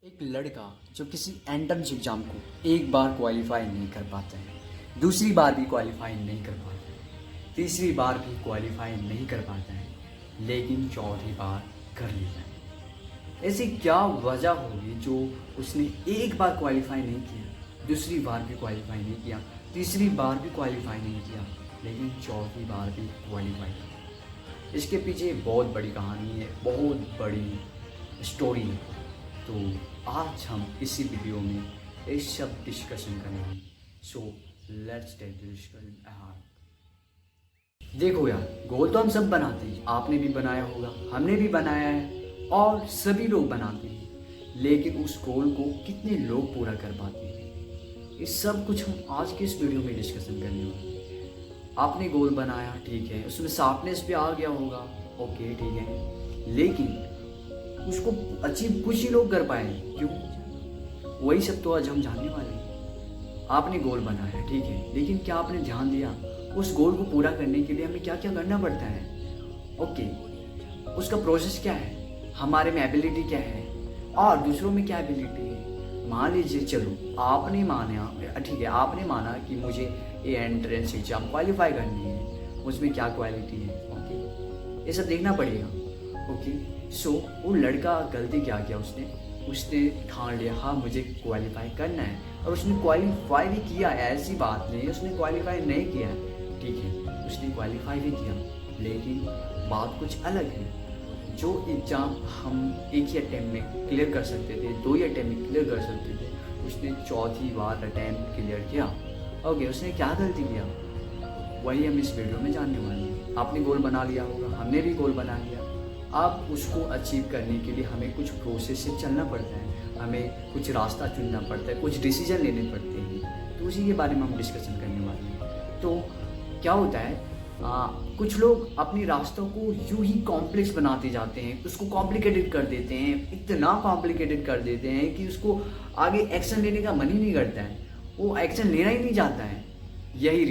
एक लड़का जो किसी एंट्रेंस एग्ज़ाम को एक बार क्वालिफाई नहीं कर पाता है, दूसरी बार भी क्वालिफाई नहीं कर पाता है, तीसरी बार भी क्वालिफाई नहीं कर पाता है, लेकिन चौथी बार कर लेता है। ऐसी क्या वजह होगी जो उसने एक बार क्वालिफाई नहीं किया, दूसरी बार भी क्वालिफाई नहीं किया, तीसरी बार भी क्वालिफाई नहीं किया, लेकिन चौथी बार भी क्वालिफाई किया? इसके पीछे बहुत बड़ी कहानी है, बहुत बड़ी स्टोरी है। तो आज हम इसी वीडियो में ये सब डिस्कशन करेंगे। So let's take the discussion ahead. देखो यार, गोल तो हम सब बनाते हैं, आपने भी बनाया होगा, हमने भी बनाया है और सभी लोग बनाते हैं, लेकिन उस गोल को कितने लोग पूरा कर पाते हैं, ये सब कुछ हम आज के इस वीडियो में डिस्कशन करने वाले हैं। आपने गोल बनाया, ठीक है, उसमें शार्पनेस भी आ गया होगा, ओके ठीक है, लेकिन उसको अचीव कुछ ही लोग कर पाए। क्यों? वही सब तो आज हम जानने वाले हैं। आपने गोल बनाया, ठीक है, लेकिन क्या आपने ध्यान दिया उस गोल को पूरा करने के लिए हमें क्या क्या करना पड़ता है? ओके, उसका प्रोसेस क्या है, हमारे में एबिलिटी क्या है और दूसरों में क्या एबिलिटी है। मान लीजिए, चलो आपने माना, ठीक है, आपने माना कि मुझे ये एंट्रेंस एग्जाम क्वालिफाई करनी है, उसमें क्या क्वालिटी है, ओके, ये सब देखना पड़ेगा। ओके, सो वो लड़का गलती क्या किया, उसने ठान लिया हाँ मुझे क्वालिफाई करना है, और उसने क्वालिफाई भी किया, ऐसी बात नहीं उसने क्वालिफाई नहीं किया, ठीक है, उसने क्वालिफाई भी किया, लेकिन बात कुछ अलग है। जो एग्ज़ाम हम एक ही अटैम्प्ट में क्लियर कर सकते थे, 2 ही अटैम्प्ट में क्लियर कर सकते थे, उसने चौथी बार अटैम्प्ट क्लियर किया। ओके, उसने क्या गलती किया, वही हम इस वीडियो में जानने वाले हैं। आपने गोल बना लिया होगा, हमने भी गोल बना लिया। अब उसको अचीव करने के लिए हमें कुछ प्रोसेस से चलना पड़ता है, हमें कुछ रास्ता चुनना पड़ता है, कुछ डिसीजन लेने पड़ते हैं, तो उसी के बारे में हम डिस्कशन करने वाले हैं। तो क्या होता है, कुछ लोग अपने रास्तों को यूं ही कॉम्प्लेक्स बनाते जाते हैं, उसको कॉम्प्लिकेटेड कर देते हैं, इतना कॉम्प्लिकेटेड कर देते हैं कि उसको आगे एक्शन लेने का मन ही नहीं करता है, वो एक्शन लेना ही नहीं चाहता है। यही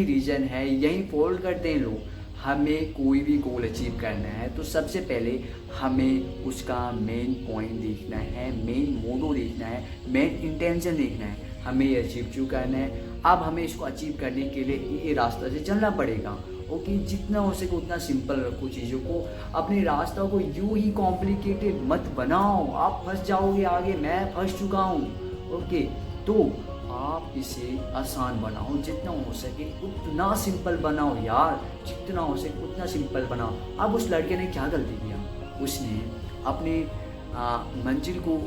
रीज़न है, यही फॉल्ट करते हैं लोग। हमें कोई भी गोल अचीव करना है तो सबसे पहले हमें उसका मेन पॉइंट देखना है, मेन मोटो देखना है, मेन इंटेंशन देखना है, हमें ये अचीव क्यों करना है। अब हमें इसको अचीव करने के लिए ये रास्ता से चलना पड़ेगा। ओके, जितना हो सके उतना सिंपल रखो चीज़ों को, अपने रास्ता को यूं ही कॉम्प्लिकेटेड मत बनाओ, आप फंस जाओगे आगे, मैं फंस चुका हूँ। ओके, तो आप इसे आसान बनाओ, जितना हो सके उतना सिंपल बनाओ यार, जितना हो सके उतना सिंपल बनाओ। अब उस लड़के ने क्या गलती किया, उसने अपने मंजिल को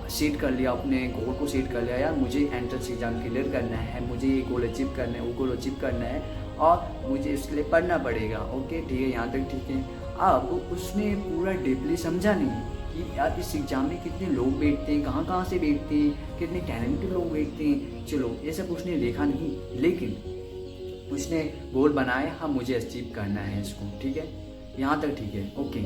सेट कर लिया, अपने गोल को सेट कर लिया, यार मुझे एंट्रेंस एग्जाम क्लियर करना है, मुझे ये गोल अचीव करना है, वो गोल अचीव करना है और मुझे इसके लिए पढ़ना पड़ेगा। ओके ठीक है, यहाँ तक ठीक है। अब उसने पूरा डीपली समझा नहीं कि यार इस एग्ज़ाम में कितने लोग बैठते हैं, कहाँ कहाँ से बैठते हैं, कितने टैलेंटेड लोग बैठते हैं, चलो ये सब उसने देखा नहीं, लेकिन उसने गोल बनाया हाँ मुझे अचीव करना है इसको, ठीक है, यहाँ तक ठीक है, ओके,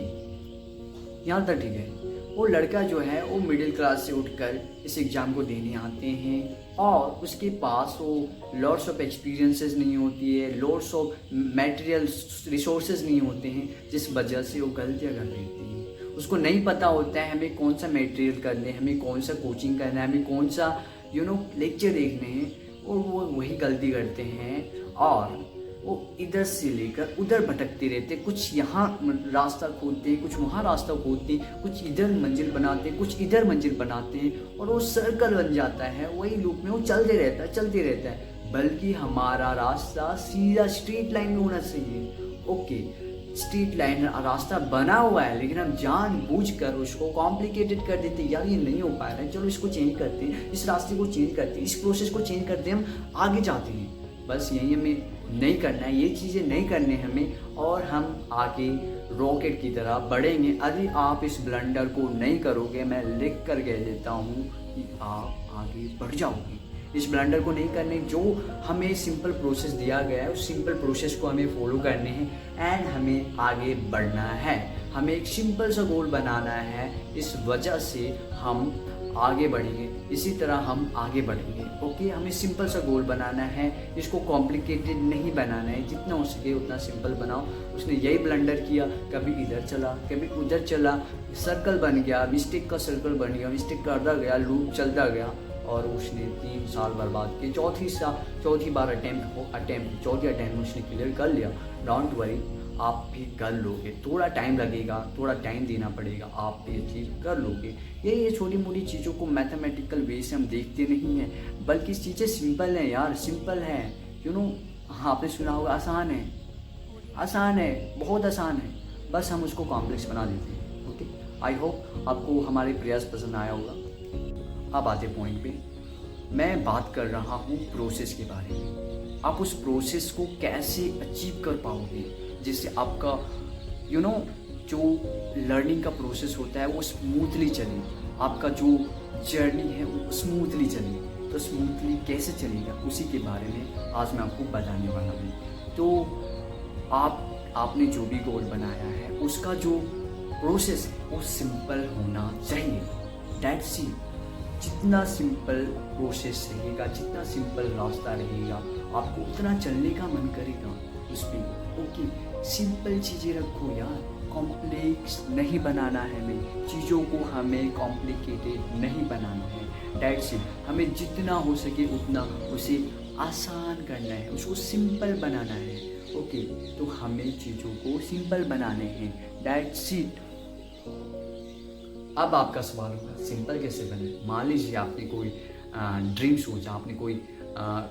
यहाँ तक ठीक है। वो लड़का जो है वो मिडिल क्लास से उठकर इस एग्ज़ाम को देने आते हैं और उसके पास वो लॉट्स ऑफ एक्सपीरियंसेस नहीं होती है, लॉट्स ऑफ मटेरियल रिसोर्सेज नहीं होते हैं, जिस वजह से वो गलतियाँ कर देते हैं। उसको नहीं पता होता है हमें कौन सा मटेरियल करने हैं, हमें कौन सा कोचिंग करना है, हमें कौन सा लेक्चर देखने हैं, और वो वही गलती करते हैं और वो इधर से लेकर उधर भटकते रहते, कुछ यहाँ रास्ता खोदते हैं, कुछ वहाँ रास्ता खोदते हैं, कुछ इधर मंजिल बनाते हैं, कुछ इधर मंजिल बनाते हैं, और वो सर्कल बन जाता है, वही लूप में वो चलते रहता है। बल्कि हमारा रास्ता सीधा स्ट्रेट लाइन में होना चाहिए। ओके, स्ट्रीट लाइन रास्ता बना हुआ है, लेकिन हम जानबूझकर उसको कॉम्प्लिकेटेड कर देते हैं, यार ये नहीं हो पा रहा है, चलो इसको चेंज करते हैं, इस रास्ते को चेंज करते हैं, इस प्रोसेस को चेंज करते हैं, हम आगे जाते हैं। बस यही हमें नहीं करना है, ये चीज़ें नहीं करने हमें, और हम आगे रॉकेट की तरह बढ़ेंगे। यदि आप इस ब्लंडर को नहीं करोगे, मैं लिख कर कह देता हूँ कि आप आगे बढ़ जाओगे। इस ब्लंडर को नहीं करने। जो हमें सिंपल प्रोसेस दिया गया है उस सिंपल प्रोसेस को हमें फॉलो करने हैं एंड हमें आगे बढ़ना है। हमें एक सिंपल सा गोल बनाना है, इस वजह से हम आगे बढ़ेंगे, इसी तरह हम आगे बढ़ेंगे। ओके, हमें सिंपल सा गोल बनाना है, इसको कॉम्प्लिकेटेड नहीं बनाना है, जितना हो सके उतना सिंपल बनाओ। उसने यही ब्लंडर किया, कभी इधर चला कभी उधर चला, सर्कल बन गया, मिस्टेक का सर्कल बन गया, मिस्टेक करता गया, लूप चलता गया और उसने 3 साल बर्बाद किए। चौथी बार चौथी अटैम्प्ट में उसने क्लियर कर लिया। डोंट वरी, आप भी कर लोगे, थोड़ा टाइम लगेगा, थोड़ा टाइम देना पड़ेगा, आप भी अचीव कर लोगे। ये छोटी मोटी चीज़ों को मैथमेटिकल वे से हम देखते नहीं हैं, बल्कि चीज़ें सिंपल हैं यार, सिंपल है। हाँ, आपने सुना होगा आसान है, आसान है, बहुत आसान है, बस हम उसको कॉम्प्लेक्स बना देते हैं। ओके, आई होप आपको हमारे प्रयास पसंद आया होगा। अब आते पॉइंट पे, मैं बात कर रहा हूँ प्रोसेस के बारे में। आप उस प्रोसेस को कैसे अचीव कर पाओगे जिससे आपका जो लर्निंग का प्रोसेस होता है वो स्मूथली चले, आपका जो जर्नी है वो स्मूथली चले। तो स्मूथली कैसे चलेगा उसी के बारे में आज मैं आपको बताने वाला हूँ। तो आपने जो भी गोल बनाया है उसका जो प्रोसेस है वो सिंपल होना चाहिए। That's it. जितना सिंपल प्रोसेस रहेगा, जितना सिंपल रास्ता रहेगा, आपको उतना चलने का मन करेगा उस पर। ओके, सिंपल चीज़ें रखो यार, कॉम्प्लेक्स नहीं बनाना है। हमें चीज़ों को हमें कॉम्प्लिकेटेड नहीं बनाना है। That's it. हमें जितना हो सके उतना उसे आसान करना है, उसको सिंपल बनाना है। ओके, तो हमें चीज़ों को सिंपल बनाने हैं। That's it. अब आपका सवाल होगा सिंपल कैसे बने। मान लीजिए आपने कोई ड्रीम सोचा, आपने कोई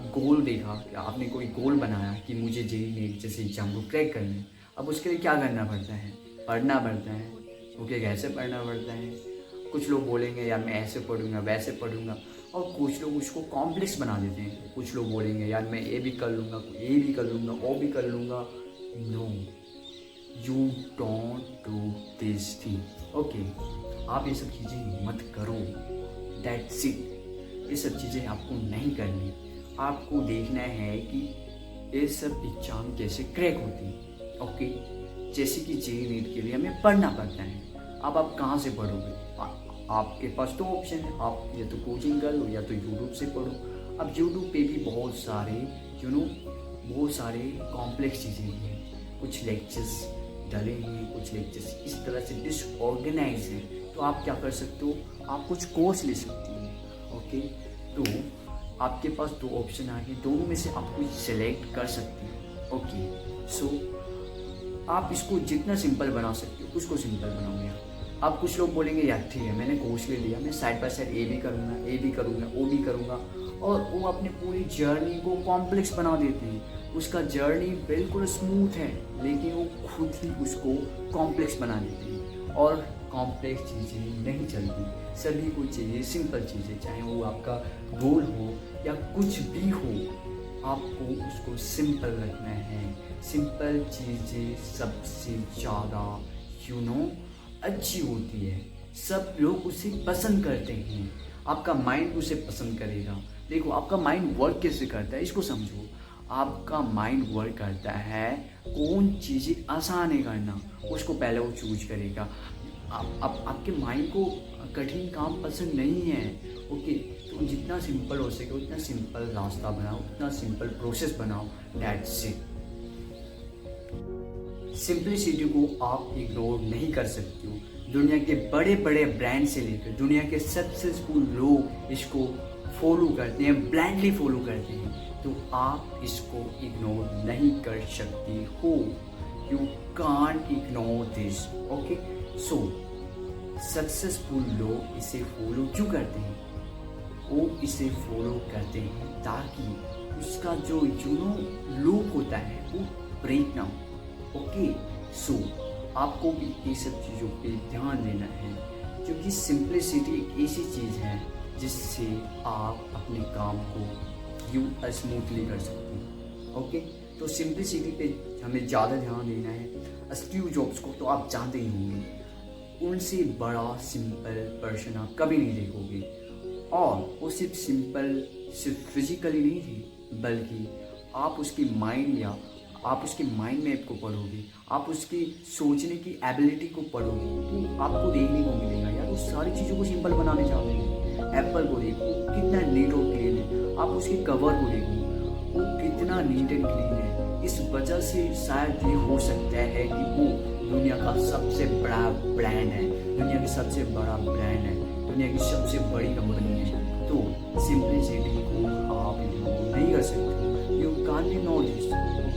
गोल देखा, आपने कोई गोल बनाया कि मुझे जेईई नीट जैसे एग्जाम को क्रैक करना है। अब उसके लिए क्या करना पड़ता है? पढ़ना पड़ता है। ओके, कैसे पढ़ना पड़ता है? कुछ लोग बोलेंगे यार मैं ऐसे पढ़ूंगा वैसे पढ़ूंगा, और कुछ लोग उसको कॉम्प्लेक्स बना देते हैं। कुछ लोग बोलेंगे यार मैं ये भी कर लूँगा, ये भी कर लूँगा, वो भी कर लूँगा। No, you don't do this thing. Okay, आप ये सब चीज़ें मत करो। That's it. ये सब चीज़ें आपको नहीं करनी। आपको देखना है कि ये सब एग्जाम कैसे क्रैक होती है। ओके, जैसे कि जेईई नीट के लिए हमें पढ़ना पड़ता है। अब आप कहाँ से पढ़ोगे? आपके पास 2 ऑप्शन है, आप या तो कोचिंग कर लो या तो यूट्यूब से पढ़ो। अब यूट्यूब पे भी बहुत सारे कॉम्प्लेक्स चीज़ें हैं। कुछ लेक्चर्स डले हैं, कुछ लेक्चर्स इस तरह से डिसऑर्गेनाइज हैं। तो आप क्या कर सकते हो? आप कुछ कोर्स ले सकते हो। ओके, तो आपके पास 2 ऑप्शन आ गए, दोनों में से आप कुछ सेलेक्ट कर सकते हैं। ओके, सो आप इसको जितना सिंपल बना सकते हो उसको सिंपल बनाओगे। अब कुछ लोग बोलेंगे यार ठीक है, मैंने कोर्स ले लिया, मैं साइड बाय साइड ये भी करूँगा, वो भी करूँगा, और वो अपनी पूरी जर्नी को कॉम्प्लेक्स बना देते हैं। उसका जर्नी बिल्कुल स्मूथ है लेकिन वो खुद ही उसको कॉम्प्लेक्स बना देते हैं। और कॉम्प्लेक्स चीज़ें नहीं चलती, सभी को चाहिए सिंपल चीज़ें। चाहे वो आपका गोल हो या कुछ भी हो, आपको उसको सिंपल रखना है। सिंपल चीज़ें सबसे ज़्यादा अच्छी होती है। सब लोग उसे पसंद करते हैं। आपका माइंड उसे पसंद करेगा। देखो, आपका माइंड वर्क कैसे करता है इसको समझो। आपका माइंड वर्क करता है, कौन चीज़ें आसान है करना उसको पहले वो चूज करेगा। आपके माइंड को कठिन काम पसंद नहीं है। ओके, तो जितना सिंपल हो सके उतना सिंपल रास्ता बनाओ, उतना सिंपल प्रोसेस बनाओ। That's it. सिंपलिसिटी को आप इग्नोर नहीं कर सकते हो। दुनिया के बड़े बड़े ब्रांड से लेकर दुनिया के सक्सेसफुल लोग इसको फॉलो करते हैं, ब्लाइंडली फॉलो करते हैं। तो आप इसको इग्नोर नहीं कर सकते हो। You can't ignore this. Okay, so successful लोग इसे फॉलो क्यों करते हैं? वो इसे फॉलो करते हैं ताकि उसका जो लूप होता है वो ब्रेक ना हो। ओके, सो आपको भी ये सब चीज़ों पे ध्यान देना है, क्योंकि सिंपलिसिटी एक ऐसी चीज़ है जिससे आप अपने काम को स्मूथली कर सकते हैं। ओके, तो सिंपलिसिटी पे हमें ज़्यादा ध्यान देना है। स्टीव जॉब्स को तो आप जानते ही होंगे, उनसे बड़ा सिंपल पर्सन आप कभी नहीं देखोगे। और वो सिर्फ सिंपल सिर्फ फिजिकली नहीं थी, बल्कि आप उसकी माइंड या आप उसके माइंड मैप को पढ़ोगे, आप उसकी सोचने की एबिलिटी को पढ़ोगे, तो आपको देखने को मिलेगा यार वो सारी चीज़ों को सिंपल बनाने चाहते हैं। एप्पल को देखो कितना नीट और क्लीन है, आप उसके कवर को देखो वो कितना नीट एंड क्लीन है। इस वजह से शायद ये हो सकता है कि वो दुनिया का सबसे बड़ा ब्रांड है, दुनिया की सबसे बड़ा ब्रांड है, दुनिया की सबसे बड़ी कंपनी है। तो सिंपलिसिटी को आप इग्नोर नहीं कर सकते। You can't ignore this.